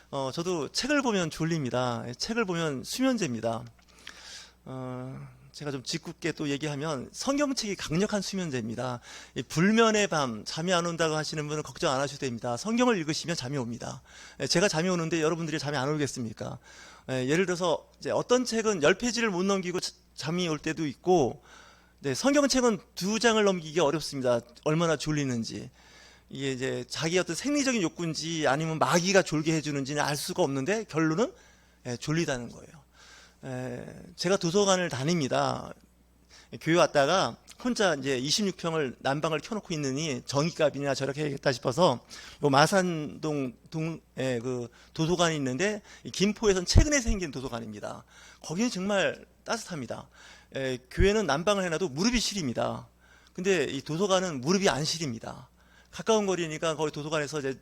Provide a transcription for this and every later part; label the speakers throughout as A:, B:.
A: 저도 책을 보면 졸립니다. 책을 보면 수면제입니다. 제가 좀 짓궂게 또 얘기하면 성경책이 강력한 수면제입니다. 이 불면의 밤 잠이 안 온다고 하시는 분은 걱정 안 하셔도 됩니다. 성경을 읽으시면 잠이 옵니다. 제가 잠이 오는데 여러분들이 잠이 안 오겠습니까? 예를 들어서 이제 어떤 책은 10페이지를 못 넘기고 잠이 올 때도 있고, 네, 성경책은 2장을 넘기기 어렵습니다. 얼마나 졸리는지. 이게 이제 자기 어떤 생리적인 욕구인지 아니면 마귀가 졸게 해주는지는 알 수가 없는데 결론은 졸리다는 거예요. 제가 도서관을 다닙니다. 교회 왔다가 혼자 이제 26평을 난방을 켜놓고 있느니 전기값이나 저렇게 해야겠다 싶어서 요 마산동 그 도서관이 있는데, 김포에선 최근에 생긴 도서관입니다. 거기는 정말 따뜻합니다. 교회는 난방을 해놔도 무릎이 시립니다. 근데 이 도서관은 무릎이 안 시립니다. 가까운 거리니까 거기 도서관에서 이제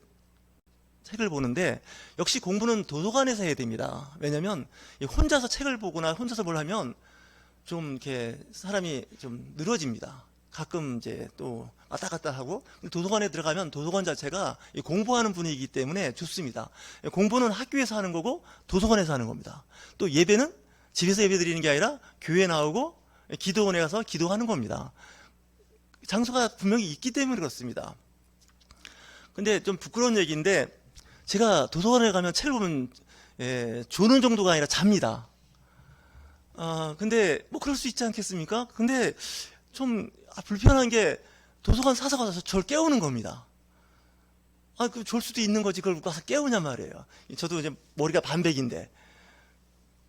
A: 책을 보는데, 역시 공부는 도서관에서 해야 됩니다. 왜냐면 혼자서 책을 보거나 혼자서 뭘 하면 좀 이렇게 사람이 좀 늘어집니다. 가끔 이제 또 왔다 갔다 하고, 도서관에 들어가면 도서관 자체가 공부하는 분위기이기 때문에 좋습니다. 공부는 학교에서 하는 거고 도서관에서 하는 겁니다. 또 예배는 집에서 예배 드리는 게 아니라 교회 나오고 기도원에 가서 기도하는 겁니다. 장소가 분명히 있기 때문에 그렇습니다. 근데 좀 부끄러운 얘기인데, 제가 도서관에 가면 책을 보면 조는 정도가 아니라 잡니다. 근데 뭐 그럴 수 있지 않겠습니까? 근데 좀 불편한 게, 도서관 사서 가서 저를 깨우는 겁니다. 그 졸 수도 있는 거지 그걸 가서 깨우냐 말이에요. 저도 이제 머리가 반백인데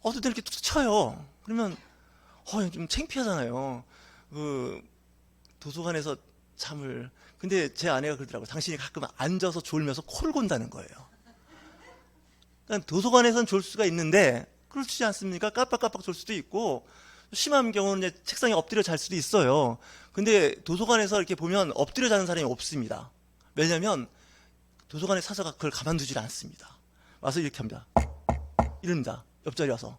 A: 어떨 때 이렇게 툭툭 쳐요. 그러면 좀 창피하잖아요. 그 도서관에서 잠을. 근데 제 아내가 그러더라고요. 당신이 가끔 앉아서 졸면서 코를 곤다는 거예요. 그러니까 도서관에서는 졸 수가 있는데 그렇지 않습니까? 깜빡깜빡 졸 수도 있고, 심한 경우는 이제 책상에 엎드려 잘 수도 있어요. 근데 도서관에서 이렇게 보면 엎드려 자는 사람이 없습니다. 왜냐면 도서관에 사서가 그걸 가만두질 않습니다. 와서 이렇게 합니다. 이럽니다. 옆자리 와서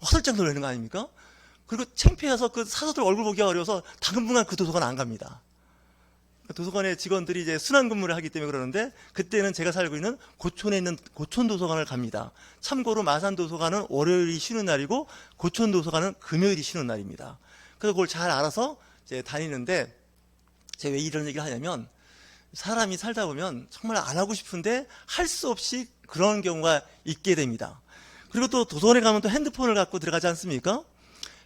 A: 화들짝 놀라는 거 아닙니까? 그리고 창피해서 그 사서들 얼굴 보기가 어려워서 당분간 그 도서관 안 갑니다. 도서관의 직원들이 이제 순환 근무를 하기 때문에 그러는데, 그때는 제가 살고 있는 고촌에 있는 고촌 도서관을 갑니다. 참고로 마산 도서관은 월요일이 쉬는 날이고 고촌 도서관은 금요일이 쉬는 날입니다. 그래서 그걸 잘 알아서 이제 다니는데, 제가 왜 이런 얘기를 하냐면, 사람이 살다 보면 정말 안 하고 싶은데 할 수 없이 그런 경우가 있게 됩니다. 그리고 또 도서관에 가면 또 핸드폰을 갖고 들어가지 않습니까?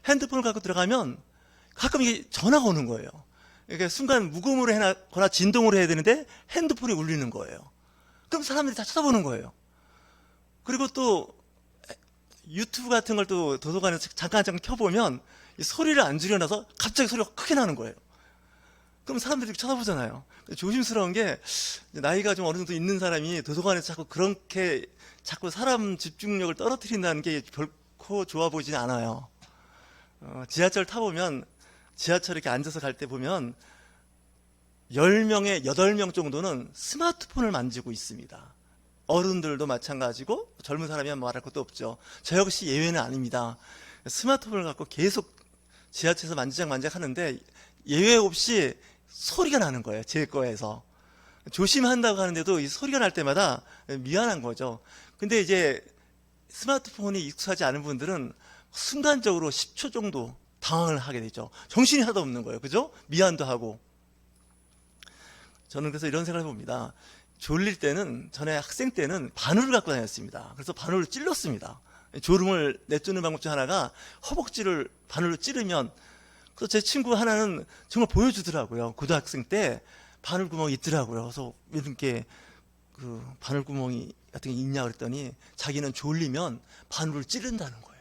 A: 핸드폰을 갖고 들어가면 가끔 이게 전화가 오는 거예요. 그러니까 순간 무음으로 해놨거나 진동으로 해야 되는데 핸드폰이 울리는 거예요. 그럼 사람들이 다 쳐다보는 거예요. 그리고 또 유튜브 같은 걸 또 도서관에서 잠깐 켜보면 소리를 안 줄여놔서 갑자기 소리가 크게 나는 거예요. 그럼 사람들이 쳐다보잖아요. 조심스러운 게, 나이가 좀 어느 정도 있는 사람이 도서관에서 자꾸 그렇게 자꾸 사람 집중력을 떨어뜨린다는 게 결코 좋아 보이진 않아요. 지하철 타보면, 지하철 이렇게 앉아서 갈 때 보면 10명에 8명 정도는 스마트폰을 만지고 있습니다. 어른들도 마찬가지고 젊은 사람이면 말할 것도 없죠. 저 역시 예외는 아닙니다. 스마트폰을 갖고 계속 지하철에서 만지작 하는데 예외 없이 소리가 나는 거예요. 제 거에서. 조심한다고 하는데도 이 소리가 날 때마다 미안한 거죠. 근데 이제 스마트폰이 익숙하지 않은 분들은 순간적으로 10초 정도 당황을 하게 되죠. 정신이 하나도 없는 거예요. 그죠? 미안도 하고. 저는 그래서 이런 생각을 해봅니다. 졸릴 때는, 전에 학생 때는 바늘을 갖고 다녔습니다. 그래서 바늘을 찔렀습니다. 졸음을 내쫓는 방법 중 하나가 허벅지를 바늘로 찌르면, 그래서 제 친구 하나는 정말 보여주더라고요. 고등학생 때 바늘구멍이 있더라고요. 그래서 이렇게 그 바늘구멍이 같은 게 있냐 그랬더니 자기는 졸리면 바늘을 찌른다는 거예요.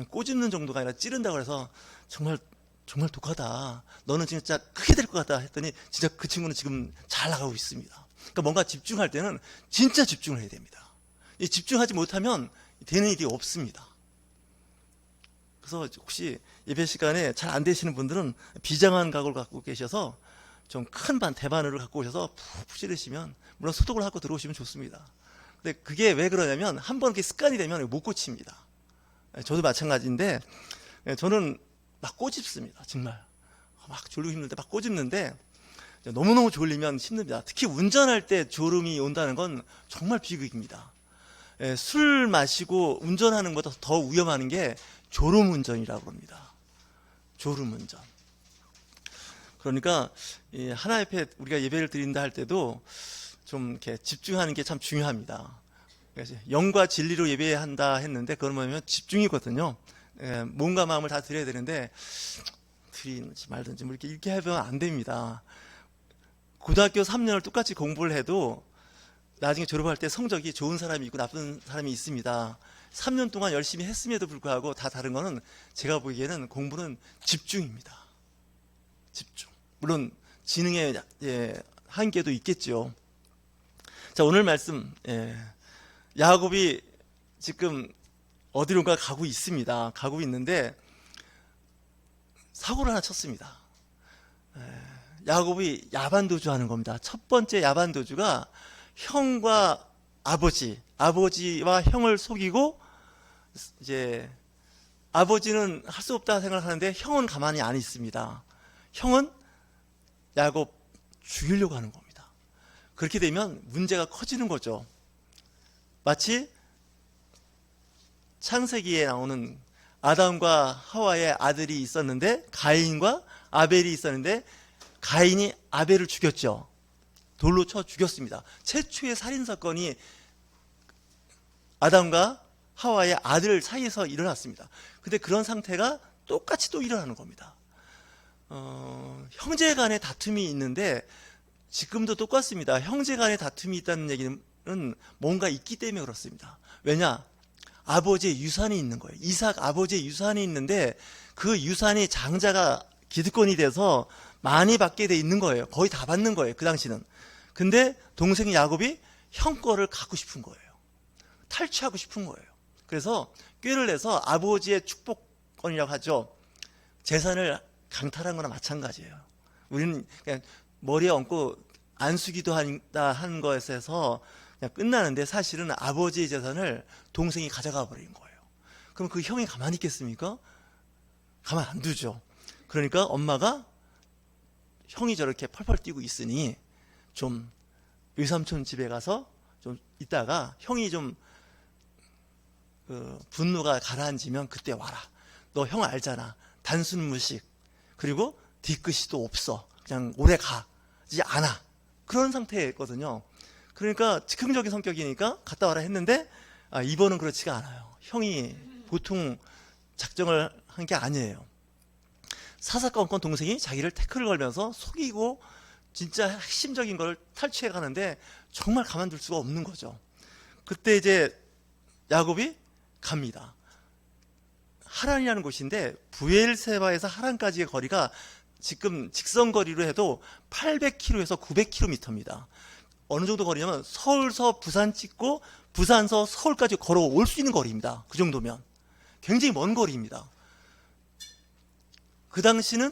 A: 꼬집는 정도가 아니라 찌른다고 해서 정말 독하다. 너는 진짜 크게 될 것 같다 했더니 진짜 그 친구는 지금 잘 나가고 있습니다. 그러니까 뭔가 집중할 때는 진짜 집중을 해야 됩니다. 집중하지 못하면 되는 일이 없습니다. 그래서 혹시 예배 시간에 잘 안 되시는 분들은 비장한 각오를 갖고 계셔서 좀 큰 대바늘을 갖고 오셔서 푹 찌르시면, 물론 소독을 하고 들어오시면 좋습니다. 근데 그게 왜 그러냐면, 한번 이렇게 습관이 되면 못 고칩니다. 저도 마찬가지인데, 저는 막 꼬집습니다. 정말 막 졸리고 힘들 때 막 꼬집는데, 너무너무 졸리면 힘듭니다. 특히 운전할 때 졸음이 온다는 건 정말 비극입니다. 술 마시고 운전하는 것보다 더 위험한 게 졸음 운전이라고 합니다. 졸음 운전. 그러니까 하나님 앞에 우리가 예배를 드린다 할 때도 좀 이렇게 집중하는 게 참 중요합니다. 영과 진리로 예배한다 했는데 그건 뭐냐면 집중이거든요. 몸과 마음을 다 드려야 되는데 드리는지 말든지 뭐 이렇게 하면 안 됩니다. 고등학교 3년을 똑같이 공부를 해도 나중에 졸업할 때 성적이 좋은 사람이 있고 나쁜 사람이 있습니다. 3년 동안 열심히 했음에도 불구하고 다 다른 거는 제가 보기에는 공부는 집중입니다. 집중. 물론 지능의 한계도 있겠죠. 자, 오늘 말씀, 야곱이 지금 어디론가 가고 있습니다. 가고 있는데 사고를 하나 쳤습니다. 야곱이 야반도주 하는 겁니다. 첫 번째 야반도주가 형과 아버지와 형을 속이고, 이제 아버지는 할 수 없다 생각하는데 형은 가만히 안 있습니다. 형은 야곱 죽이려고 하는 겁니다. 그렇게 되면 문제가 커지는 거죠. 마치 창세기에 나오는 아담과 하와의 아들이 있었는데, 가인과 아벨이 있었는데 가인이 아벨을 죽였죠. 돌로 쳐 죽였습니다. 최초의 살인사건이 아담과 하와의 아들 사이에서 일어났습니다. 근데 그런 상태가 똑같이 또 일어나는 겁니다. 형제 간의 다툼이 있는데 지금도 똑같습니다. 형제 간의 다툼이 있다는 얘기는 뭔가 있기 때문에 그렇습니다. 왜냐? 아버지의 유산이 있는 거예요. 이삭 아버지의 유산이 있는데 그 유산이 장자가 기득권이 돼서 많이 받게 돼 있는 거예요. 거의 다 받는 거예요. 그 당시는. 근데 동생 야곱이 형 거를 갖고 싶은 거예요. 탈취하고 싶은 거예요. 그래서 꾀를 내서 아버지의 축복권이라고 하죠. 재산을 강탈한 거나 마찬가지예요. 우리는 그냥 머리에 얹고 안수기도 한다 하는 것에서 그냥 끝나는데 사실은 아버지의 재산을 동생이 가져가 버린 거예요. 그럼 그 형이 가만히 있겠습니까? 가만 안 두죠. 그러니까 엄마가 형이 저렇게 펄펄 뛰고 있으니 좀 외삼촌 집에 가서 좀 있다가 형이 좀 분노가 가라앉으면 그때 와라. 너 형 알잖아. 단순 무식. 그리고 뒤끝이 또 없어. 그냥 오래 가지 않아. 그런 상태였거든요. 그러니까 즉흥적인 성격이니까 갔다 와라 했는데 이번은 그렇지가 않아요. 형이 보통 작정을 한 게 아니에요. 사사건건 동생이 자기를 태클을 걸면서 속이고 진짜 핵심적인 걸 탈취해 가는데 정말 가만둘 수가 없는 거죠. 그때 이제 야곱이 갑니다. 하란이라는 곳인데 부엘세바에서 하란까지의 거리가 지금 직선거리로 해도 800km에서 900km입니다. 어느 정도 거리냐면 서울서 부산 찍고 부산서 서울까지 걸어올 수 있는 거리입니다. 그 정도면 굉장히 먼 거리입니다. 그 당시는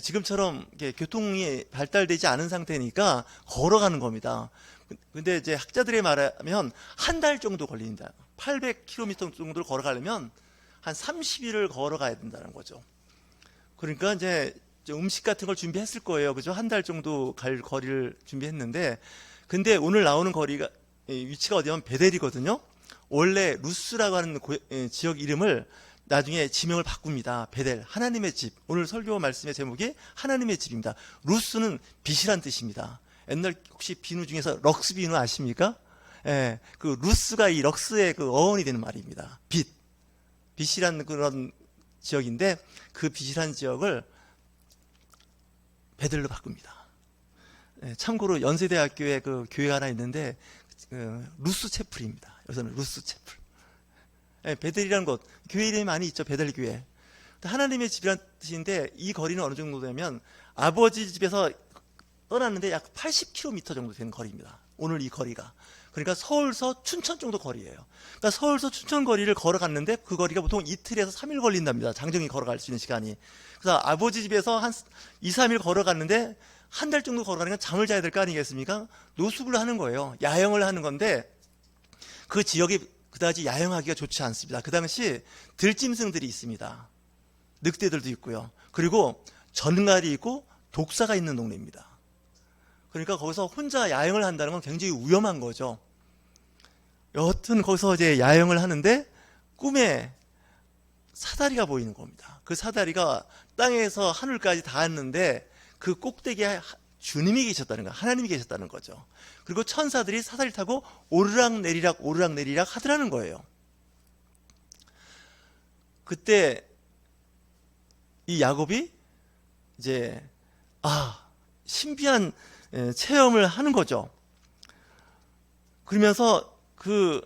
A: 지금처럼 교통이 발달되지 않은 상태니까 걸어가는 겁니다. 근데 이제 학자들의 말하면 한 달 정도 걸린다. 800km 정도를 걸어가려면 한 30일을 걸어가야 된다는 거죠. 그러니까 이제 음식 같은 걸 준비했을 거예요. 그죠? 한 달 정도 갈 거리를 준비했는데, 근데 오늘 나오는 거리가, 위치가 어디냐면 베델이거든요. 원래 루스라고 하는 지역 이름을 나중에 지명을 바꿉니다. 베델, 하나님의 집. 오늘 설교 말씀의 제목이 하나님의 집입니다. 루스는 빛이란 뜻입니다. 옛날 혹시 비누 중에서 럭스 비누 아십니까? 예, 그 루스가 이 럭스의 그 어원이 되는 말입니다. 빛. 빛이란 그런 지역인데 그 빛이란 지역을 베델로 바꿉니다. 예, 참고로 연세대학교에 그 교회가 하나 있는데 루스 채플입니다. 여기서는 루스 채플. 예, 베델이라는 곳, 교회 이름이 많이 있죠. 베델 교회. 하나님의 집이라는 뜻인데 이 거리는 어느 정도 되면 아버지 집에서 떠났는데 약 80km 정도 되는 거리입니다. 오늘 이 거리가. 그러니까 서울서 춘천 정도 거리예요. 그러니까 서울서 춘천 거리를 걸어갔는데 그 거리가 보통 이틀에서 3일 걸린답니다. 장정이 걸어갈 수 있는 시간이. 그래서 아버지 집에서 한 2, 3일 걸어갔는데 한 달 정도 걸어가는 건 잠을 자야 될 거 아니겠습니까? 노숙을 하는 거예요. 야영을 하는 건데 그 지역이 그다지 야영하기가 좋지 않습니다. 그 당시 들짐승들이 있습니다. 늑대들도 있고요. 그리고 전갈이 있고 독사가 있는 동네입니다. 그러니까 거기서 혼자 야영을 한다는 건 굉장히 위험한 거죠. 여튼 거기서 이제 야영을 하는데 꿈에 사다리가 보이는 겁니다. 그 사다리가 땅에서 하늘까지 닿았는데 그 꼭대기에 주님이 계셨다는 거, 하나님이 계셨다는 거죠. 그리고 천사들이 사다리 타고 오르락내리락 오르락내리락 하더라는 거예요. 그때 이 야곱이 이제 신비한 체험을 하는 거죠. 그러면서 그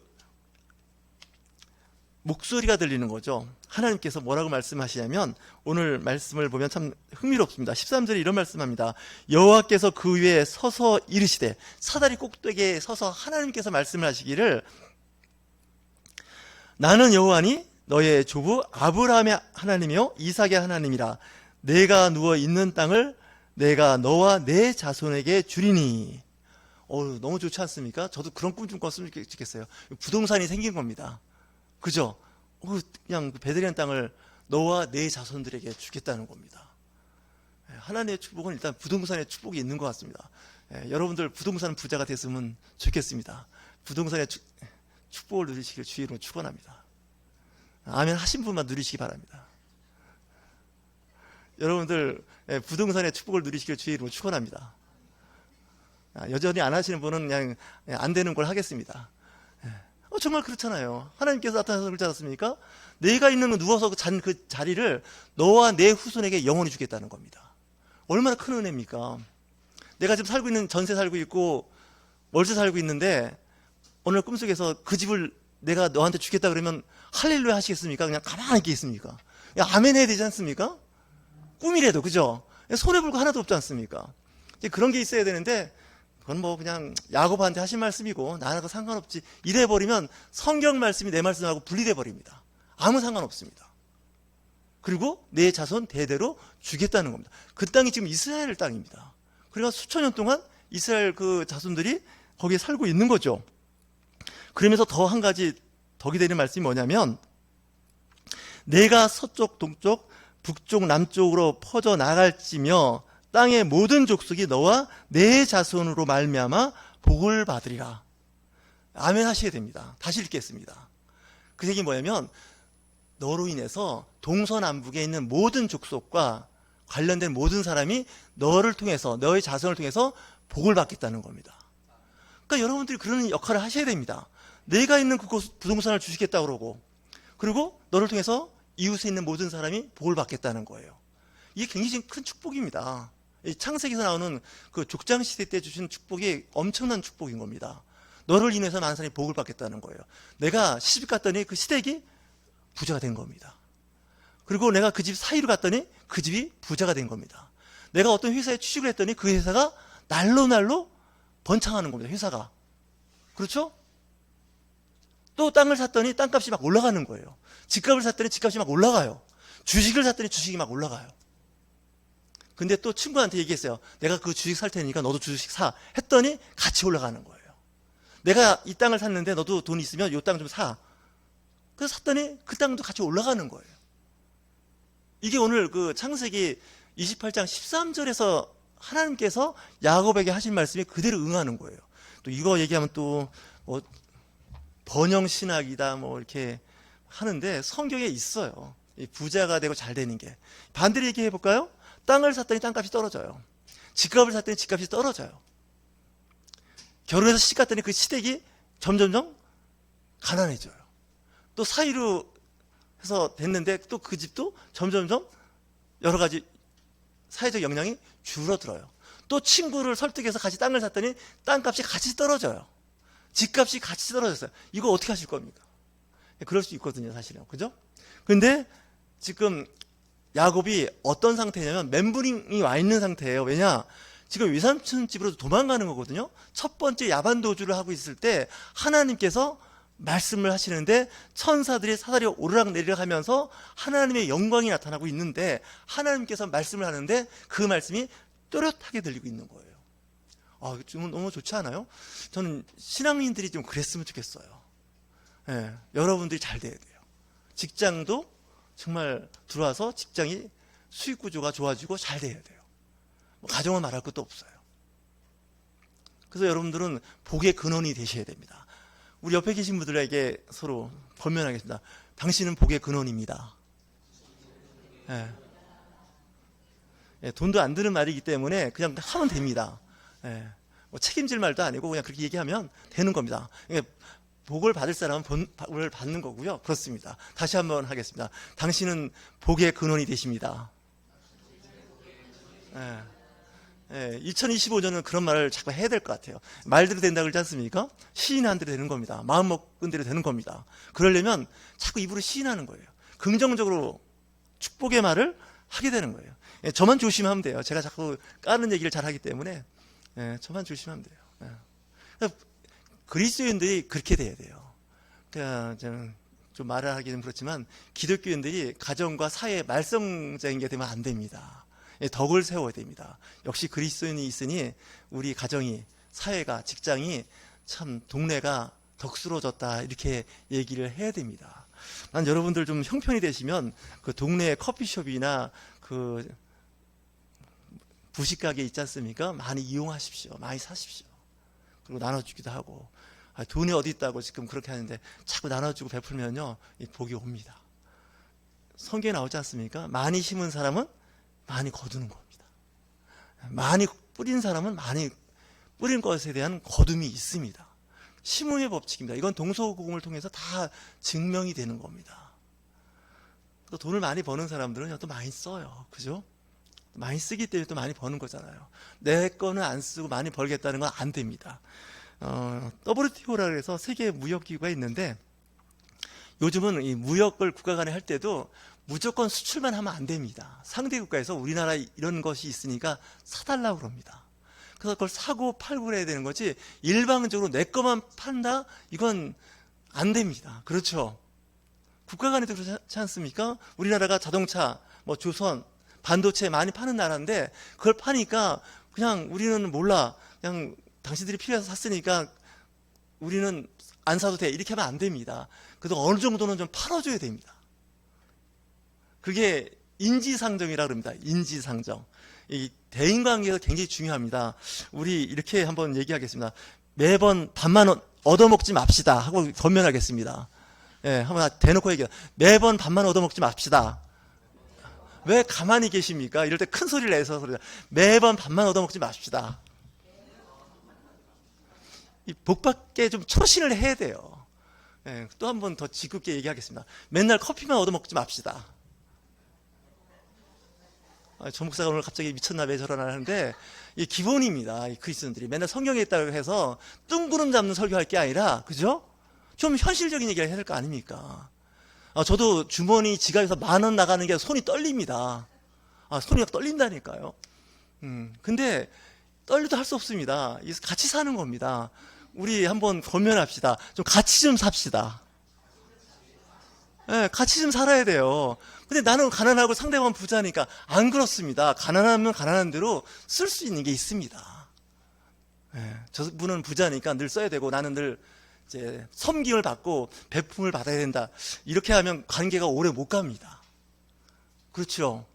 A: 목소리가 들리는 거죠. 하나님께서 뭐라고 말씀하시냐면 오늘 말씀을 보면 참 흥미롭습니다. 13절에 이런 말씀합니다. 여호와께서 그 위에 서서 이르시되, 사다리 꼭대기에 서서 하나님께서 말씀을 하시기를, 나는 여호와니 너의 조부 아브라함의 하나님이요 이삭의 하나님이라. 내가 누워 있는 땅을 내가 너와 내 자손에게 주리니. 너무 좋지 않습니까? 저도 그런 꿈 좀 꿨으면 좋겠어요. 부동산이 생긴 겁니다. 그죠? 그냥 베들레헴 땅을 너와 내 자손들에게 주겠다는 겁니다. 하나님의 축복은 일단 부동산의 축복이 있는 것 같습니다. 여러분들 부동산 부자가 됐으면 좋겠습니다. 부동산의 축복을 누리시길 주의 이름으로 축원합니다. 아멘 하신 분만 누리시기 바랍니다. 여러분들 부동산의 축복을 누리시길 주의 이름으로 축원합니다. 여전히 안 하시는 분은 그냥 안 되는 걸 하겠습니다. 정말 그렇잖아요. 하나님께서 나타나서 그렇지 않습니까? 내가 있는 누워서 잔 그 자리를 너와 내 후손에게 영원히 주겠다는 겁니다. 얼마나 큰 은혜입니까? 내가 지금 살고 있는, 전세 살고 있고 월세 살고 있는데 오늘 꿈속에서 그 집을 내가 너한테 주겠다 그러면 할렐루야 하시겠습니까? 그냥 가만히 있겠습니까? 아멘 해야 되지 않습니까? 꿈이라도, 그죠? 손해볼 거 하나도 없지 않습니까? 이제 그런 게 있어야 되는데 그건 뭐 그냥 야곱한테 하신 말씀이고 나하고 상관없지 이래버리면 성경 말씀이 내 말씀하고 분리돼 버립니다. 아무 상관없습니다. 그리고 내 자손 대대로 주겠다는 겁니다. 그 땅이 지금 이스라엘 땅입니다. 그러니까 수천 년 동안 이스라엘 그 자손들이 거기에 살고 있는 거죠. 그러면서 더 한 가지 덕이 되는 말씀이 뭐냐면, 내가 서쪽 동쪽 북쪽 남쪽으로 퍼져 나갈지며 땅의 모든 족속이 너와 내 자손으로 말미암아 복을 받으리라. 아멘 하셔야 됩니다. 다시 읽겠습니다. 그 얘기 뭐냐면, 너로 인해서 동서남북에 있는 모든 족속과 관련된 모든 사람이 너를 통해서, 너의 자손을 통해서 복을 받겠다는 겁니다. 그러니까 여러분들이 그런 역할을 하셔야 됩니다. 내가 있는 그곳 부동산을 주시겠다고 그러고, 그리고 너를 통해서 이웃에 있는 모든 사람이 복을 받겠다는 거예요. 이게 굉장히 큰 축복입니다. 이 창세기에서 나오는 그 족장시대 때 주신 축복이 엄청난 축복인 겁니다. 너를 인해서 많은 사람이 복을 받겠다는 거예요. 내가 시집 갔더니 그 시댁이 부자가 된 겁니다. 그리고 내가 그 집 사이로 갔더니 그 집이 부자가 된 겁니다. 내가 어떤 회사에 취직을 했더니 그 회사가 날로 번창하는 겁니다. 회사가. 그렇죠? 또 땅을 샀더니 땅값이 막 올라가는 거예요. 집값을 샀더니 집값이 막 올라가요. 주식을 샀더니 주식이 막 올라가요. 근데 또 친구한테 얘기했어요. 내가 그 주식 살 테니까 너도 주식 사. 했더니 같이 올라가는 거예요. 내가 이 땅을 샀는데 너도 돈 있으면 이 땅 좀 사. 그래서 샀더니 그 땅도 같이 올라가는 거예요. 이게 오늘 그 창세기 28장 13절에서 하나님께서 야곱에게 하신 말씀이 그대로 응하는 거예요. 또 이거 얘기하면 또 뭐 번영신학이다 뭐 이렇게 하는데 성경에 있어요. 이 부자가 되고 잘 되는 게. 반대로 얘기해 볼까요? 땅을 샀더니 땅값이 떨어져요. 집값을 샀더니 집값이 떨어져요. 결혼해서 시집 갔더니 그 시댁이 점점점 가난해져요. 또 사이로 해서 됐는데 또 그 집도 점점점 여러 가지 사회적 역량이 줄어들어요. 또 친구를 설득해서 같이 땅을 샀더니 땅값이 같이 떨어져요. 집값이 같이 떨어졌어요. 이거 어떻게 하실 겁니까? 그럴 수 있거든요, 사실은. 그죠? 근데 지금 야곱이 어떤 상태냐면 멘붕이 와 있는 상태예요. 왜냐? 지금 외삼촌 집으로 도망가는 거거든요. 첫 번째 야반도주를 하고 있을 때 하나님께서 말씀을 하시는데 천사들이 사다리 오르락내리락 하면서 하나님의 영광이 나타나고 있는데 하나님께서 말씀을 하는데 그 말씀이 또렷하게 들리고 있는 거예요. 좀 너무 좋지 않아요? 저는 신앙인들이 좀 그랬으면 좋겠어요. 여러분들이 잘 돼야 돼요. 직장도 정말 들어와서 직장이 수익 구조가 좋아지고 잘 돼야 돼요. 가정은 말할 것도 없어요. 그래서 여러분들은 복의 근원이 되셔야 됩니다. 우리 옆에 계신 분들에게 서로 권면하겠습니다. 당신은 복의 근원입니다. 예. 예, 돈도 안 드는 말이기 때문에 그냥 하면 됩니다. 예. 뭐 책임질 말도 아니고 그냥 그렇게 얘기하면 되는 겁니다. 예, 복을 받을 사람은 복을 받는 거고요. 그렇습니다. 다시 한번 하겠습니다. 당신은 복의 근원이 되십니다. 예. 예, 2025년은 그런 말을 자꾸 해야 될 것 같아요. 말대로 된다 그러지 않습니까? 시인한 대로 되는 겁니다. 마음 먹은 대로 되는 겁니다. 그러려면 자꾸 입으로 시인하는 거예요. 긍정적으로 축복의 말을 하게 되는 거예요. 예, 저만 조심하면 돼요. 제가 자꾸 까는 얘기를 잘 하기 때문에 예, 저만 조심하면 돼요. 예. 그러니까 그리스도인들이 그렇게 돼야 돼요. 그러니까 좀 말을 하기는 그렇지만 기독교인들이 가정과 사회에 말썽쟁이가 되면 안 됩니다. 덕을 세워야 됩니다. 역시 그리스도인이 있으니 우리 가정이, 사회가, 직장이 참 동네가 덕스러워졌다 이렇게 얘기를 해야 됩니다. 난 여러분들 좀 형편이 되시면 그 동네 커피숍이나 그 부식가게 있지 않습니까? 많이 이용하십시오. 많이 사십시오. 그리고 나눠주기도 하고. 돈이 어디 있다고 지금 그렇게 하는데 자꾸 나눠주고 베풀면요 복이 옵니다. 성경에 나오지 않습니까? 많이 심은 사람은 많이 거두는 겁니다. 많이 뿌린 사람은 많이 뿌린 것에 대한 거둠이 있습니다. 심음의 법칙입니다. 이건 동서고금을 통해서 다 증명이 되는 겁니다. 또 돈을 많이 버는 사람들은 또 많이 써요. 그죠? 많이 쓰기 때문에 또 많이 버는 거잖아요. 내 거는 안 쓰고 많이 벌겠다는 건 안 됩니다. WTO라고 해서 세계 무역기구가 있는데 요즘은 이 무역을 국가 간에 할 때도 무조건 수출만 하면 안 됩니다. 상대 국가에서 우리나라 이런 것이 있으니까 사달라고 그럽니다. 그래서 그걸 사고 팔고 그래야 되는 거지 일방적으로 내 것만 판다? 이건 안 됩니다. 그렇죠? 국가 간에도 그렇지 않습니까? 우리나라가 자동차, 뭐 조선, 반도체 많이 파는 나라인데 그걸 파니까 그냥 우리는 몰라. 그냥 당신들이 필요해서 샀으니까 우리는 안 사도 돼. 이렇게 하면 안 됩니다. 그래도 어느 정도는 좀 팔아줘야 됩니다. 그게 인지상정이라고 합니다. 인지상정. 이 대인관계에서 굉장히 중요합니다. 우리 이렇게 한번 얘기하겠습니다. 매번 밥만 얻어먹지 맙시다 하고 권면하겠습니다. 예, 한번 대놓고 얘기해요. 매번 밥만 얻어먹지 맙시다. 왜 가만히 계십니까? 이럴 때 큰 소리를 내서 매번 밥만 얻어먹지 맙시다. 이 복받게 좀 처신을 해야 돼요. 예, 또 한 번 더 짓궂게 얘기하겠습니다. 맨날 커피만 얻어먹지 맙시다. 저 목사가 오늘 갑자기 미쳤나 왜 저러나 하는데 이 기본입니다. 이 그리스도인들이 맨날 성경에 있다고 해서 뜬구름 잡는 설교할 게 아니라 그죠? 좀 현실적인 얘기를 해야 될 거 아닙니까? 저도 주머니 지갑에서 10,000원 나가는 게 손이 떨립니다. 손이 떨린다니까요. 근데 떨려도 할 수 없습니다. 같이 사는 겁니다. 우리 한번 권면합시다. 좀 같이 좀 삽시다. 네, 같이 좀 살아야 돼요. 근데 나는 가난하고 상대방은 부자니까 안 그렇습니다. 가난하면 가난한 대로 쓸 수 있는 게 있습니다. 네, 저분은 부자니까 늘 써야 되고 나는 늘 이제 섬김을 받고 배품을 받아야 된다. 이렇게 하면 관계가 오래 못 갑니다. 그렇죠?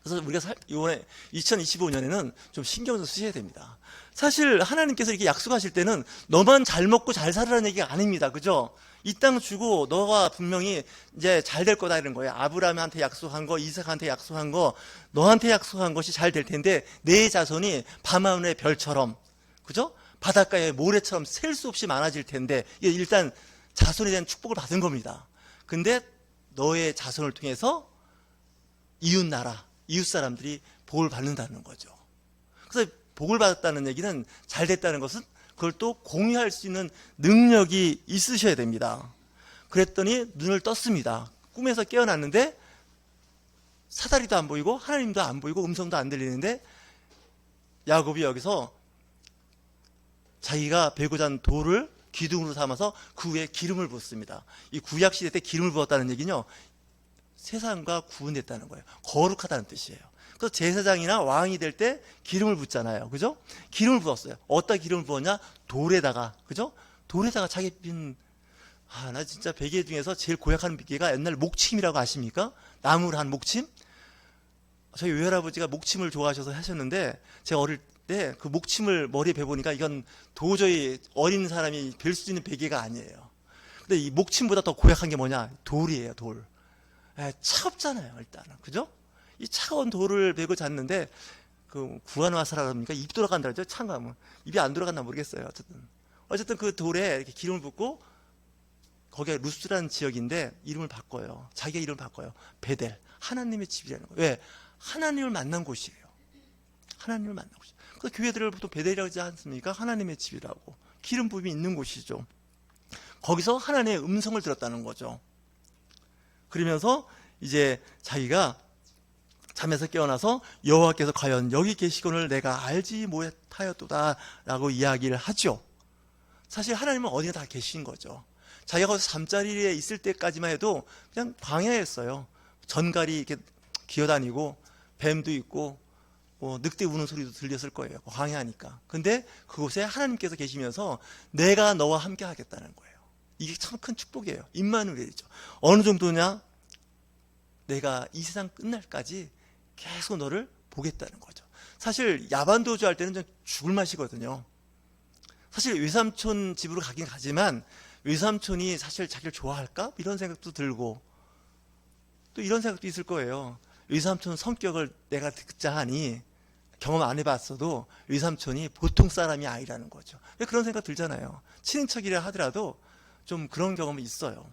A: 그래서 우리가 이번에 2025년에는 좀 신경 좀 쓰셔야 됩니다. 사실 하나님께서 이렇게 약속하실 때는 너만 잘 먹고 잘 살으라는 얘기가 아닙니다. 그죠? 이 땅 주고 너가 분명히 이제 잘 될 거다 이런 거예요. 아브라함한테 약속한 거, 이삭한테 약속한 거, 너한테 약속한 것이 잘 될 텐데 내 자손이 밤하늘의 별처럼, 그죠? 바닷가의 모래처럼 셀 수 없이 많아질 텐데 이게 일단 자손에 대한 축복을 받은 겁니다. 근데 너의 자손을 통해서 이웃 나라, 이웃 사람들이 복을 받는다는 거죠. 그래서 복을 받았다는 얘기는 잘 됐다는 것은 그걸 또 공유할 수 있는 능력이 있으셔야 됩니다. 그랬더니 눈을 떴습니다. 꿈에서 깨어났는데 사다리도 안 보이고 하나님도 안 보이고 음성도 안 들리는데 야곱이 여기서 자기가 베고자 한 돌을 기둥으로 삼아서 그 위에 기름을 붓습니다. 이 구약시대 때 기름을 부었다는 얘기는요, 세상과 구분됐다는 거예요. 거룩하다는 뜻이에요. 그래서 제사장이나 왕이 될 때 기름을 붓잖아요. 그죠? 기름을 부었어요. 어디다 기름을 부었냐? 돌에다가. 그죠? 돌에다가 자기 빈, 나 진짜 베개 중에서 제일 고약한 베개가 옛날 목침이라고 아십니까? 나무로 한 목침? 저희 외할아버지가 목침을 좋아하셔서 하셨는데, 제가 때 그 목침을 머리에 베보니까 이건 도저히 어린 사람이 벨 수 있는 베개가 아니에요. 근데 이 목침보다 더 고약한 게 뭐냐? 돌이에요, 돌. 차갑잖아요, 일단은. 그죠? 이 차가운 돌을 베고 잤는데, 그 구간화사라 그럽니까? 입 돌아간다 그러죠? 창가면. 입이 안 돌아갔나 모르겠어요. 어쨌든 그 돌에 이렇게 기름을 붓고, 거기에 루스라는 지역인데, 이름을 바꿔요. 자기가 이름을 바꿔요. 베델. 하나님의 집이라는 거예요. 왜? 하나님을 만난 곳이에요. 하나님을 만난 곳이에요. 그래서 교회들을 보통 베델이라고 하지 않습니까? 하나님의 집이라고. 기름 부음이 있는 곳이죠. 거기서 하나님의 음성을 들었다는 거죠. 그러면서 이제 자기가 잠에서 깨어나서 여호와께서 과연 여기 계시거늘 내가 알지 못하였도다 라고 이야기를 하죠. 사실 하나님은 어디나 다 계신 거죠. 자기가 거기서 잠자리에 있을 때까지만 해도 그냥 광야였어요. 전갈이 이렇게 기어다니고 뱀도 있고 뭐 늑대 우는 소리도 들렸을 거예요. 광야니까. 근데 그곳에 하나님께서 계시면서 내가 너와 함께 하겠다는 거예요. 이게 참 큰 축복이에요. 임마누엘이죠. 어느 정도냐? 내가 이 세상 끝날까지 계속 너를 보겠다는 거죠. 사실 야반도주 할 때는 좀 죽을 맛이거든요. 사실 외삼촌 집으로 가긴 가지만 외삼촌이 사실 자기를 좋아할까? 이런 생각도 들고 또 이런 생각도 있을 거예요. 외삼촌 성격을 내가 듣자 하니 경험 안 해봤어도 외삼촌이 보통 사람이 아니라는 거죠. 왜 그런 생각 들잖아요. 친인척이라 하더라도 좀 그런 경험이 있어요.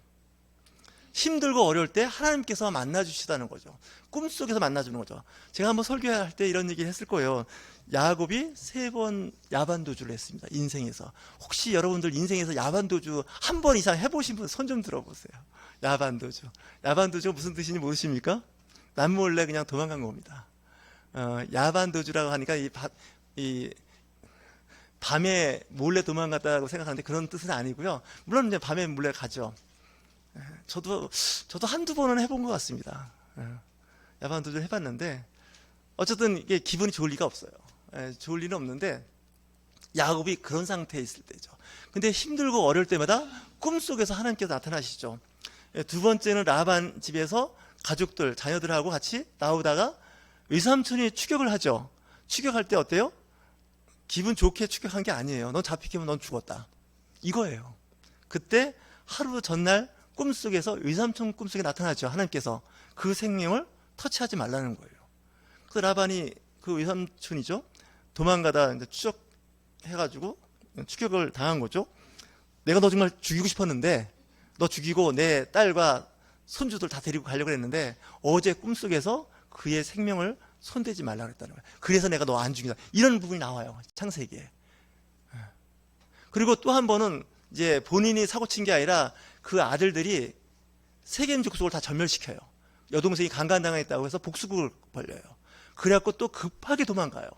A: 힘들고 어려울 때 하나님께서 만나주시다는 거죠. 꿈속에서 만나주는 거죠. 제가 한번 설교할 때 이런 얘기를 했을 거예요. 야곱이 3번 야반도주를 했습니다. 인생에서. 혹시 여러분들 인생에서 야반도주 한 번 이상 해보신 분 손 좀 들어보세요. 야반도주. 야반도주가 무슨 뜻인지 모르십니까? 남몰래 그냥 도망간 겁니다. 야반도주라고 하니까 이 밤에 몰래 도망갔다고 생각하는데 그런 뜻은 아니고요. 물론 이제 밤에 몰래 가죠. 저도 한두 번은 해본 것 같습니다. 야반도주를 해봤는데 어쨌든 이게 기분이 좋을 리가 없어요. 좋을 리는 없는데 야곱이 그런 상태에 있을 때죠. 근데 힘들고 어려울 때마다 꿈속에서 하나님께서 나타나시죠. 두 번째는 라반 집에서 가족들, 자녀들하고 같이 나오다가 외삼촌이 추격을 하죠. 추격할 때 어때요? 기분 좋게 추격한 게 아니에요. 넌 잡히면 넌 죽었다. 이거예요. 그때 하루 전날 꿈속에서 외삼촌 꿈속에 나타나죠. 하나님께서 그 생명을 터치하지 말라는 거예요. 그 라반이 그 외삼촌이죠. 도망가다 이제 추적해가지고 추격을 당한 거죠. 내가 너 정말 죽이고 싶었는데 너 죽이고 내 딸과 손주들 다 데리고 가려고 했는데 어제 꿈속에서 그의 생명을 손대지 말라고 했다는 거예요. 그래서 내가 너 안 죽인다. 이런 부분이 나와요. 창세기에. 그리고 또 한 번은 이제 본인이 사고 친 게 아니라 그 아들들이 세겜 족속을 다 전멸시켜요. 여동생이 강간당했다고 해서 복수국을 벌려요. 그래갖고 또 급하게 도망가요.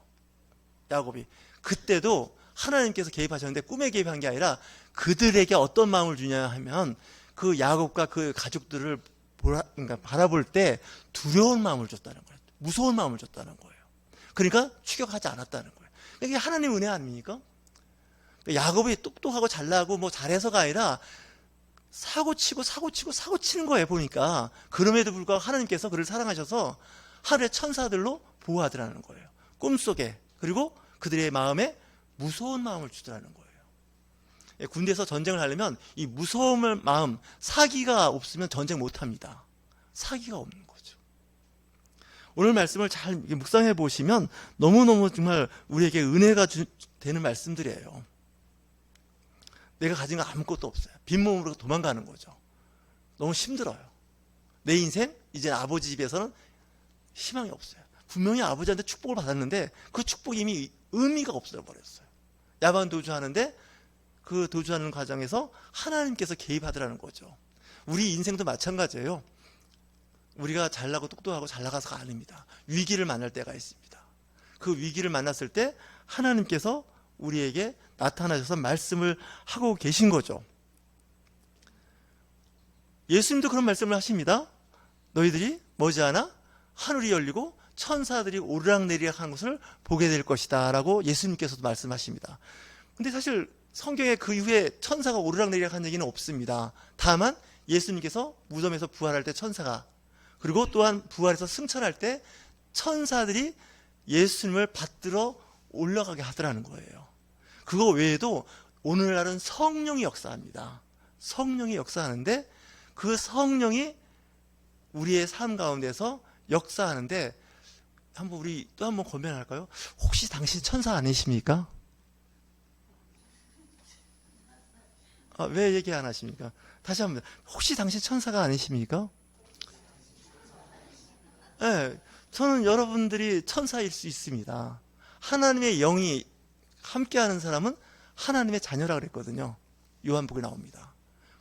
A: 야곱이. 그때도 하나님께서 개입하셨는데 꿈에 개입한 게 아니라 그들에게 어떤 마음을 주냐 하면 그 야곱과 그 가족들을 그러니까 바라볼 때 두려운 마음을 줬다는 거예요. 무서운 마음을 줬다는 거예요. 그러니까 추격하지 않았다는 거예요. 이게 하나님의 은혜 아닙니까? 야곱이 똑똑하고 잘나고 뭐 잘해서가 아니라 사고치고 사고치는 거예요. 보니까 그럼에도 불구하고 하나님께서 그를 사랑하셔서 하늘의 천사들로 보호하더라는 거예요. 꿈속에. 그리고 그들의 마음에 무서운 마음을 주더라는 거예요. 군대에서 전쟁을 하려면 이 무서움의 마음, 사기가 없으면 전쟁 못합니다. 사기가 없는 거죠. 오늘 말씀을 잘 묵상해 보시면 너무너무 정말 우리에게 은혜가 되는 말씀들이에요. 내가 가진 거 아무것도 없어요. 빈몸으로 도망가는 거죠. 너무 힘들어요. 내 인생 이제 아버지 집에서는 희망이 없어요. 분명히 아버지한테 축복을 받았는데 그 축복이 이미 의미가 없어져 버렸어요. 야반 도주하는데 그 도주하는 과정에서 하나님께서 개입하더라는 거죠. 우리 인생도 마찬가지예요. 우리가 잘나고 똑똑하고 잘 나가서가 아닙니다. 위기를 만날 때가 있습니다. 그 위기를 만났을 때 하나님께서 우리에게 나타나셔서 말씀을 하고 계신 거죠. 예수님도 그런 말씀을 하십니다. 너희들이 머지않아 하늘이 열리고 천사들이 오르락내리락 하는 것을 보게 될 것이다 라고 예수님께서도 말씀하십니다. 근데 사실 성경에 그 이후에 천사가 오르락내리락 한 얘기는 없습니다. 다만 예수님께서 무덤에서 부활할 때 천사가, 그리고 또한 부활해서 승천할 때 천사들이 예수님을 받들어 올라가게 하더라는 거예요. 그거 외에도 오늘날은 성령이 역사합니다. 성령이 역사하는데 그 성령이 우리의 삶 가운데서 역사하는데 한번 우리 또 한번 고민할까요? 혹시 당신 천사 아니십니까? 왜 얘기 안 하십니까? 다시 한번 혹시 당신 천사가 아니십니까? 네, 저는 여러분들이 천사일 수 있습니다. 하나님의 영이 함께하는 사람은 하나님의 자녀라 그랬거든요. 요한복에 나옵니다.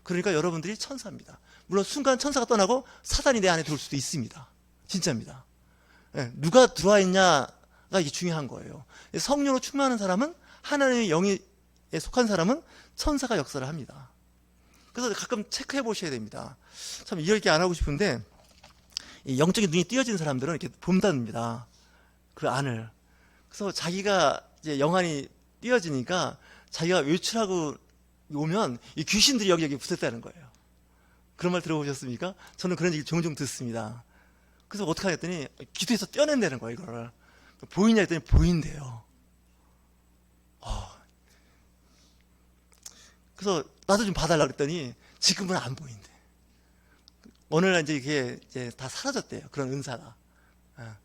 A: 그러니까 여러분들이 천사입니다. 물론 순간 천사가 떠나고 사단이 내 안에 들어올 수도 있습니다. 진짜입니다. 네, 누가 들어와 있냐가 이게 중요한 거예요. 성령으로 충만한 사람은 하나님의 영에 속한 사람은 천사가 역사를 합니다. 그래서 가끔 체크해 보셔야 됩니다. 참 이렇게 안 하고 싶은데 이 영적인 눈이 띄어진 사람들은 이렇게 본답니다. 그 안을. 그래서 자기가 이제 영안이 띄어지니까 자기가 외출하고 오면 이 귀신들이 여기 붙었다는 거예요. 그런 말 들어보셨습니까? 저는 그런 얘기 종종 듣습니다. 그래서 어떻게 하겠더니 기도해서 떼어낸다는 거예요, 이거를. 보이냐 했더니 보인대요. 그래서 나도 좀 봐달라 그랬더니 지금은 안 보인대. 오늘날 이제 이게 이제 다 사라졌대요. 그런 은사가.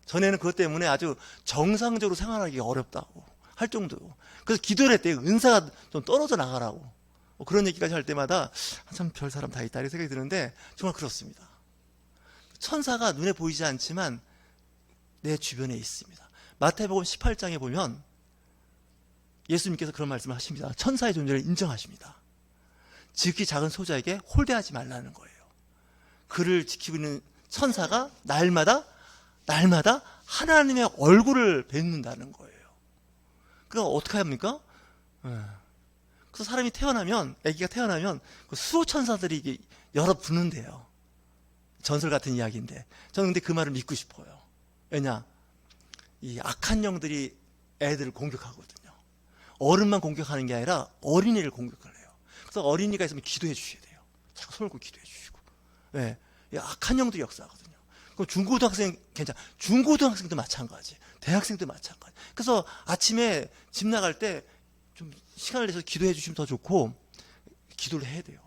A: 전에는 그것 때문에 아주 정상적으로 생활하기 어렵다고 할 정도로. 그래서 기도를 했대요. 은사가 좀 떨어져 나가라고. 그런 얘기까지 할 때마다 참 별 사람 다 있다 이렇게 생각이 드는데 정말 그렇습니다. 천사가 눈에 보이지 않지만 내 주변에 있습니다. 마태복음 18장에 보면 예수님께서 그런 말씀을 하십니다. 천사의 존재를 인정하십니다. 지극히 작은 소자에게 홀대하지 말라는 거예요. 그를 지키고 있는 천사가 날마다 하나님의 얼굴을 뵙는다는 거예요. 그럼 어떻게 합니까? 그래서 사람이 태어나면, 아기가 태어나면 그 수호 천사들이 여러 붙는데요. 전설 같은 이야기인데 저는 근데 그 말을 믿고 싶어요. 왜냐? 이 악한 영들이 애들을 공격하거든요. 어른만 공격하는 게 아니라 어린이를 공격을 해요. 그래서 어린이가 있으면 기도해 주셔야 돼요. 자꾸 손을 꼭 기도해 주시고. 네. 악한 영들이 역사하거든요. 그럼 중고등학생 괜찮아. 중고등학생도 마찬가지. 대학생도 마찬가지. 그래서 아침에 집 나갈 때 좀 시간을 내서 기도해 주시면 더 좋고 기도를 해야 돼요.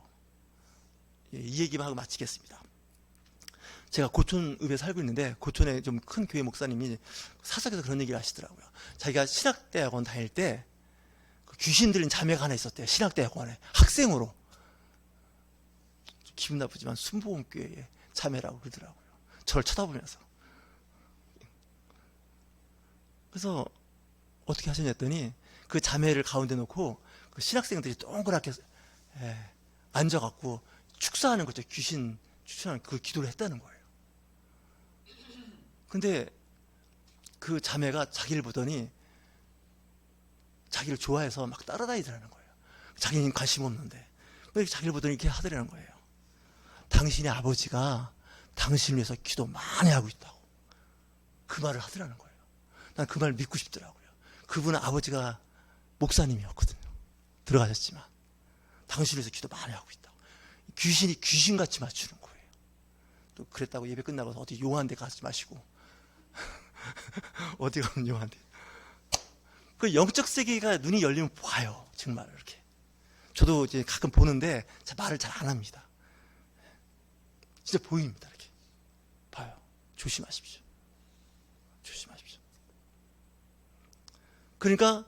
A: 이 얘기만 하고 마치겠습니다. 제가 고촌읍에 살고 있는데 고촌에 좀 큰 교회 목사님이 사석에서 그런 얘기를 하시더라고요. 자기가 신학대학원 다닐 때 귀신 들린 자매가 하나 있었대요. 신학대학원에 학생으로. 기분 나쁘지만 순복음교회의 자매라고 그러더라고요. 저를 쳐다보면서. 그래서 어떻게 하셨냐 했더니 그 자매를 가운데 놓고 그 신학생들이 동그랗게 앉아갖고 축사하는 거죠. 귀신 추천하는 그 기도를 했다는 거예요. 근데 그 자매가 자기를 보더니 자기를 좋아해서 막 따라다니더라는 거예요. 자기는 관심 없는데 자기를 보더니 이렇게 하더라는 거예요. 당신의 아버지가 당신을 위해서 기도 많이 하고 있다고 그 말을 하더라는 거예요. 난 그 말 믿고 싶더라고요. 그분은 아버지가 목사님이었거든요. 들어가셨지만 당신을 위해서 기도 많이 하고 있다고. 귀신이 귀신같이 맞추는 거예요. 또 그랬다고 예배 끝나고 어디 용한 데 가지 마시고 어디 가면 용한 데. 그 영적 세계가 눈이 열리면 봐요. 정말 이렇게. 저도 이제 가끔 보는데 말을 잘 안 합니다. 진짜 보입니다. 이렇게 봐요. 조심하십시오. 조심하십시오. 그러니까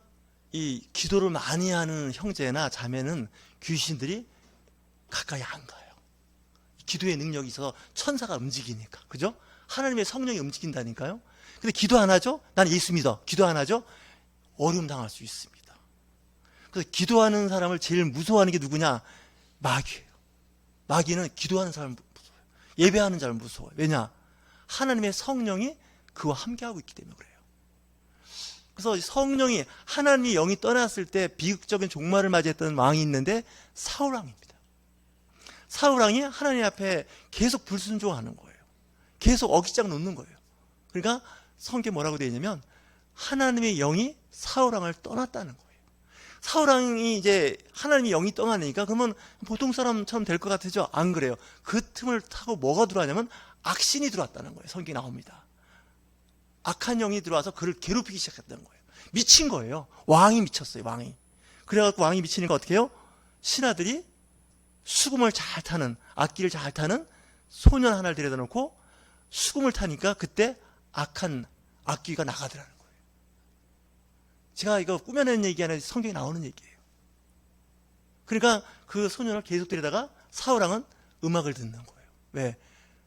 A: 이 기도를 많이 하는 형제나 자매는 귀신들이 가까이 안 가요. 기도의 능력이 있어서 천사가 움직이니까. 그죠? 하나님의 성령이 움직인다니까요. 근데 기도 안 하죠? 난 예수 믿어. 기도 안 하죠? 어려움 당할 수 있습니다. 그래서 기도하는 사람을 제일 무서워하는 게 누구냐? 마귀예요. 마귀는 기도하는 사람을 무서워요. 예배하는 자를 무서워요. 왜냐? 하나님의 성령이 그와 함께하고 있기 때문에 그래요. 그래서 성령이 하나님의 영이 떠났을 때 비극적인 종말을 맞이했던 왕이 있는데 사울왕입니다. 사울왕이 하나님 앞에 계속 불순종하는 거예요. 계속 어깃장 놓는 거예요. 그러니까 성경에 뭐라고 되어 있냐면 하나님의 영이 사울왕을 떠났다는 거예요. 사울왕이 이제 하나님의 영이 떠나니까 그러면 보통 사람처럼 될 것 같으죠? 안 그래요. 그 틈을 타고 뭐가 들어왔냐면 악신이 들어왔다는 거예요. 성경에 나옵니다. 악한 영이 들어와서 그를 괴롭히기 시작했다는 거예요. 미친 거예요. 왕이 미쳤어요. 왕이. 그래갖고 왕이 미치니까 어떻게 해요? 신하들이 수금을 잘 타는, 악기를 잘 타는 소년 하나를 데려다 놓고 수금을 타니까 그때 악한 악귀가 나가더라는 거예요. 제가 이거 꾸며낸 얘기 아니라 성경에 나오는 얘기예요. 그러니까 그 소년을 계속 데려다가 사울왕은 음악을 듣는 거예요. 왜?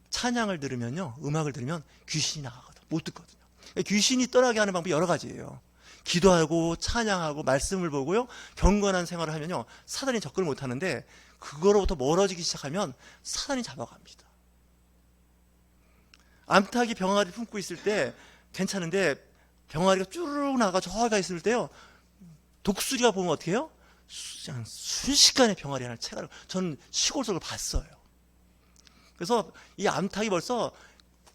A: 찬양을 들으면요, 음악을 들으면 귀신이 나가거든. 못 듣거든요. 귀신이 떠나게 하는 방법이 여러 가지예요. 기도하고 찬양하고 말씀을 보고요, 경건한 생활을 하면요, 사단이 접근을 못 하는데, 그거로부터 멀어지기 시작하면 사단이 잡아갑니다. 암탉이 병아리 품고 있을 때 괜찮은데, 병아리가 쭈르륵 나가 저가 있을 때요, 독수리가 보면 어떻게 해요? 그냥 순식간에 병아리 하나를 채가지고, 저는 시골 속을 봤어요. 그래서 이 암탉이 벌써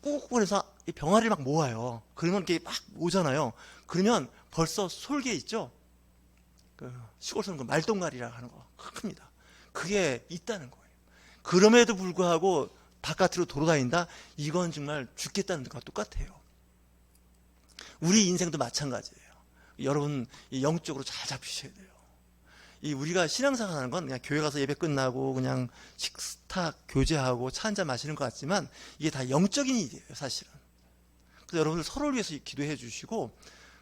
A: 꾹꾹해서 병아리를 막 모아요. 그러면 이렇게 막 오잖아요. 그러면 벌써 솔개 있죠? 그 시골에서는 그 말똥갈이라고 하는 거 큽니다. 그게 있다는 거예요. 그럼에도 불구하고 바깥으로 돌아다닌다? 이건 정말 죽겠다는 것과 똑같아요. 우리 인생도 마찬가지예요. 여러분 영적으로 잘 잡히셔야 돼요. 이 우리가 신앙생활 하는 건 그냥 교회 가서 예배 끝나고 그냥 식탁 교제하고 차 한잔 마시는 것 같지만 이게 다 영적인 일이에요, 사실은. 그래서 여러분들 서로를 위해서 기도해 주시고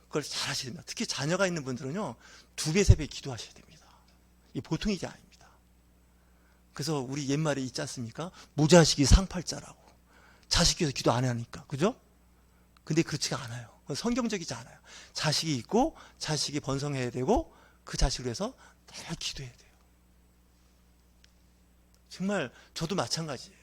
A: 그걸 잘 하셔야 됩니다. 특히 자녀가 있는 분들은요, 2배, 3배 기도하셔야 됩니다. 이게 보통 일이 아닙니다. 그래서 우리 옛말에 있지 않습니까? 무자식이 상팔자라고. 자식 위해서 기도 안 하니까. 그죠? 근데 그렇지가 않아요. 그건 성경적이지 않아요. 자식이 있고 자식이 번성해야 되고 그 자식을 위해서 늘 기도해야 돼요. 정말 저도 마찬가지예요.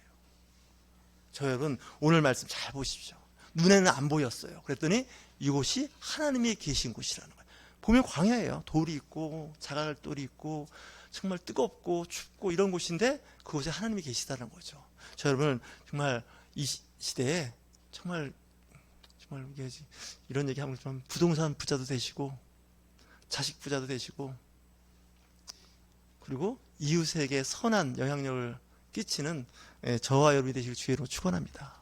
A: 저 여러분 오늘 말씀 잘 보십시오. 눈에는 안 보였어요. 그랬더니 이곳이 하나님이 계신 곳이라는 거예요. 보면 광야예요. 돌이 있고 자갈돌이 있고 정말 뜨겁고 춥고 이런 곳인데 그곳에 하나님이 계시다는 거죠. 저 여러분 정말 이 시대에 정말 이런 얘기하면 좀 부동산 부자도 되시고 자식 부자도 되시고 그리고 이웃에게 선한 영향력을 끼치는 저와 여러분이 되실 주의로 축원합니다.